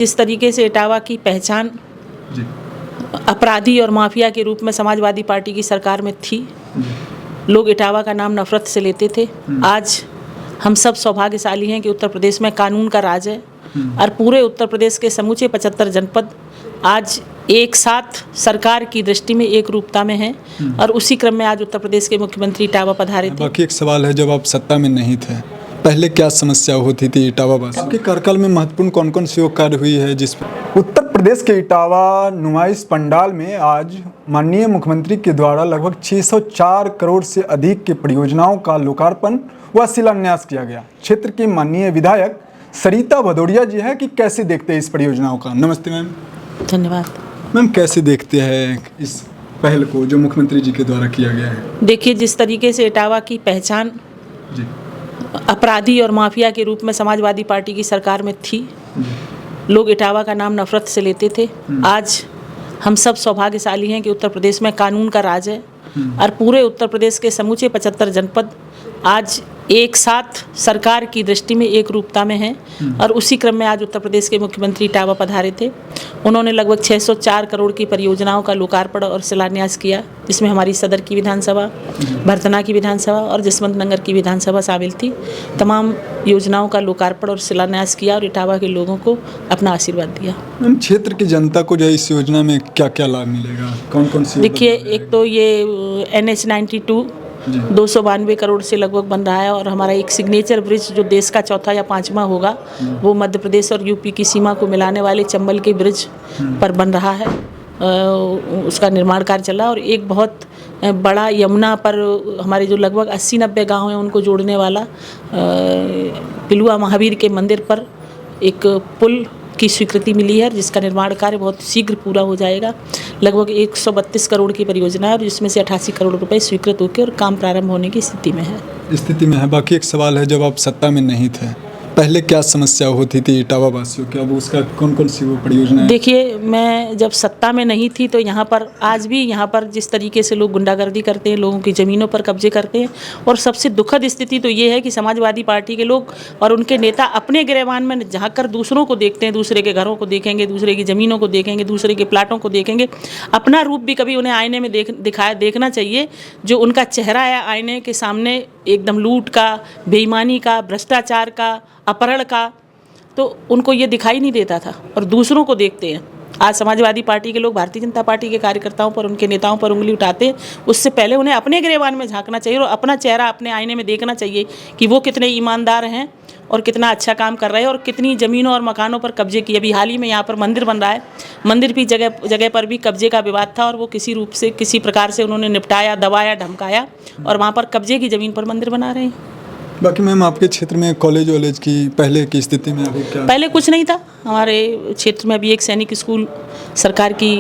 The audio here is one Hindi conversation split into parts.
जिस तरीके से इटावा की पहचान जी। अपराधी और माफिया के रूप में समाजवादी पार्टी की सरकार में थी, लोग इटावा का नाम नफरत से लेते थे। आज हम सब सौभाग्यशाली हैं कि उत्तर प्रदेश में कानून का राज है और पूरे उत्तर प्रदेश के समूचे 75 जनपद आज एक साथ सरकार की दृष्टि में एक रूपता में हैं और उसी क्रम में आज उत्तर प्रदेश के मुख्यमंत्री इटावा पधारे थे। बाकी एक सवाल है, जब आप सत्ता में नहीं थे पहले क्या समस्या होती थी इटावा वासियों? आपके कार्यकाल में महत्वपूर्ण कौन कौन सी कार्य हुई है जिस पर उत्तर प्रदेश के इटावा नुमाइश पंडाल में आज माननीय मुख्यमंत्री के द्वारा लगभग 604 करोड़ से अधिक की परियोजनाओं का लोकार्पण व शिलान्यास किया गया। क्षेत्र की माननीय विधायक सरिता भदौरिया जी है कि कैसे देखते हैं इस परियोजनाओं का। नमस्ते मैम। धन्यवाद मैम, कैसे देखते हैं इस पहल को जो मुख्यमंत्री जी के द्वारा किया गया है? देखिए, जिस तरीके से इटावा की पहचान जी। अपराधी और माफिया के रूप में समाजवादी पार्टी की सरकार में थी, लोग इटावा का नाम नफरत से लेते थे। आज हम सब सौभाग्यशाली हैं कि उत्तर प्रदेश में कानून का राज है और पूरे उत्तर प्रदेश के समूचे 75 जनपद आज एक साथ सरकार की दृष्टि में एक रूपता में हैं और उसी क्रम में आज उत्तर प्रदेश के मुख्यमंत्री इटावा पधारे थे। उन्होंने लगभग 604 करोड़ की परियोजनाओं का लोकार्पण और शिलान्यास किया, जिसमें हमारी सदर की विधानसभा, भरतना की विधानसभा और जसवंत नगर की विधानसभा शामिल थी। तमाम योजनाओं का लोकार्पण और शिलान्यास किया और इटावा के लोगों को अपना आशीर्वाद दिया। मैम, क्षेत्र की जनता को जो इस योजना में क्या क्या लाभ मिलेगा, कौन कौन सी? देखिए, एक तो ये NH 92 292 करोड़ से लगभग बन रहा है और हमारा एक सिग्नेचर ब्रिज जो देश का चौथा या पांचवा होगा वो मध्य प्रदेश और यूपी की सीमा को मिलाने वाले चंबल के ब्रिज पर बन रहा है। उसका निर्माण कार्य चला और एक बहुत बड़ा यमुना पर हमारे जो लगभग 80-90 गांव हैं उनको जोड़ने वाला पिलुआ महावीर के मंदिर पर एक पुल की स्वीकृति मिली है, जिसका निर्माण कार्य बहुत शीघ्र पूरा हो जाएगा। लगभग 132 करोड़ की परियोजना है और जिसमें से 88 करोड़ रुपए स्वीकृत होकर और काम प्रारंभ होने की स्थिति में है। बाकी एक सवाल है, जब आप सत्ता में नहीं थे पहले क्या समस्या होती थी इटावा वासियों की, अब उसका कौन कौन सी वो परियोजना है? देखिए, मैं जब सत्ता में नहीं थी तो यहाँ पर आज भी यहाँ पर जिस तरीके से लोग गुंडागर्दी करते हैं, लोगों की ज़मीनों पर कब्जे करते हैं और सबसे दुखद स्थिति तो ये है कि समाजवादी पार्टी के लोग और उनके नेता अपने गिरबान में झाँक कर दूसरों को देखते हैं, दूसरे के घरों को देखेंगे, दूसरे की ज़मीनों को देखेंगे, दूसरे के प्लाटों को देखेंगे। अपना रूप भी कभी उन्हें आईने में देखना चाहिए। जो उनका चेहरा है आईने के सामने एकदम लूट का, बेईमानी का, भ्रष्टाचार का, अपहरण का, तो उनको ये दिखाई नहीं देता था और दूसरों को देखते हैं। आज समाजवादी पार्टी के लोग भारतीय जनता पार्टी के कार्यकर्ताओं पर, उनके नेताओं पर उंगली उठाते हैं। उससे पहले उन्हें अपने गिरेबान में झांकना चाहिए और अपना चेहरा अपने आईने में देखना चाहिए कि वो कितने ईमानदार हैं और कितना अच्छा काम कर रहे हैं और कितनी ज़मीनों और मकानों पर कब्जे किए। अभी हाल ही में यहाँ पर मंदिर बन रहा है, मंदिर भी जगह पर भी कब्जे का विवाद था और वो किसी रूप से, किसी प्रकार से उन्होंने निपटाया, दबाया, धमकाया और वहाँ पर कब्जे की ज़मीन पर मंदिर बना रहे हैं। बाकी मैम, आपके क्षेत्र में कॉलेज की पहले की स्थिति में अभी क्या? पहले कुछ नहीं था। हमारे क्षेत्र में अभी एक सैनिक स्कूल सरकार की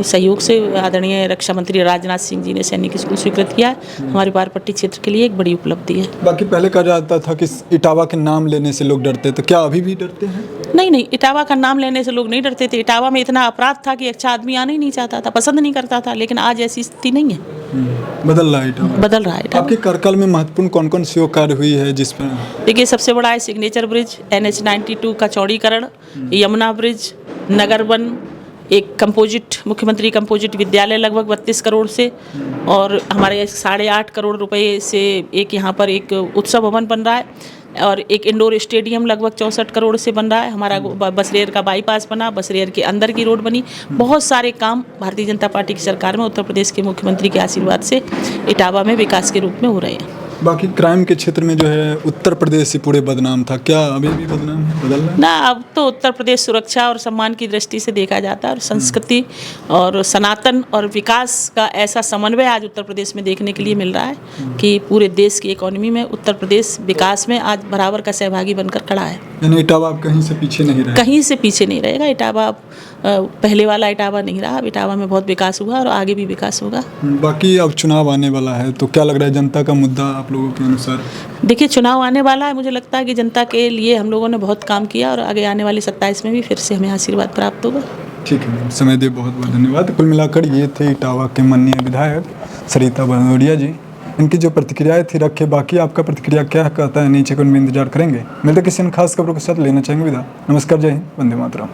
सहयोग से आदरणीय रक्षा मंत्री राजनाथ सिंह जी ने सैनिक स्कूल स्वीकृत किया है। हमारे पारपट्टी क्षेत्र के लिए एक बड़ी उपलब्धि है। बाकी पहले कहा जाता था कि इटावा के नाम लेने से लोग डरते, तो क्या अभी भी डरते हैं? नहीं, इटावा का नाम लेने से लोग नहीं डरते थे। इटावा में इतना अपराध था कि अच्छा आदमी आना ही नहीं चाहता था, पसंद नहीं करता था, लेकिन आज ऐसी स्थिति नहीं है। बदल रहा है इटावा। बदल रहा है इटावा। आपके कार्यकाल में महत्वपूर्ण कौन कौन सी कार्य हुई है जिस पर? देखिए, सबसे बड़ा है सिग्नेचर ब्रिज, NH 92 का चौड़ीकरण, यमुना ब्रिज, नगर वन, एक कंपोजिट, मुख्यमंत्री कंपोजिट विद्यालय लगभग 32 करोड़ से और हमारे 8.5 करोड़ रुपए से एक यहाँ पर एक उत्सव भवन बन रहा है और एक इंडोर स्टेडियम लगभग 64 करोड़ से बन रहा है। हमारा बसरेर का बाईपास बना, बसरेर के अंदर की रोड बनी। बहुत सारे काम भारतीय जनता पार्टी की सरकार में उत्तर प्रदेश के मुख्यमंत्री के आशीर्वाद से इटावा में विकास के रूप में हो रहे हैं। बाकी क्राइम के क्षेत्र में जो है उत्तर प्रदेश ही पूरे बदनाम था, क्या अभी भी बदनाम है? बदल रहा है ना? अब तो उत्तर प्रदेश सुरक्षा और सम्मान की दृष्टि से देखा जाता है और संस्कृति और सनातन और विकास का ऐसा समन्वय आज उत्तर प्रदेश में देखने के लिए मिल रहा है कि पूरे देश की इकोनॉमी में उत्तर प्रदेश विकास में आज बराबर का सहभागी बनकर खड़ा है। यानी इटावा अब कहीं से पीछे नहीं रहेगा? कहीं से पीछे नहीं रहेगा। इटावा पहले वाला इटावा नहीं रहा। अब इटावा में बहुत विकास हुआ और आगे भी विकास होगा। बाकी अब चुनाव आने वाला है, तो क्या लग रहा है जनता का मुद्दा आप लोगों के अनुसार? देखिए, चुनाव आने वाला है, मुझे लगता है कि जनता के लिए हम लोगों ने बहुत काम किया और आगे आने वाले 27 में भी फिर से हमें आशीर्वाद प्राप्त होगा। ठीक है, समय दिए बहुत बहुत धन्यवाद। कुल मिलाकर ये थे इटावा के माननीय विधायक सरिता भदौरिया जी। इनकी जो प्रतिक्रियाएं थी रखे, बाकी आपका प्रतिक्रिया क्या कहता है नीचे कमेंट में इंतजार करेंगे। मिलते किसी खास खबरों के साथ, लेना चाहेंगे विदा। नमस्कार, जय हिंद, वंदे मातरम।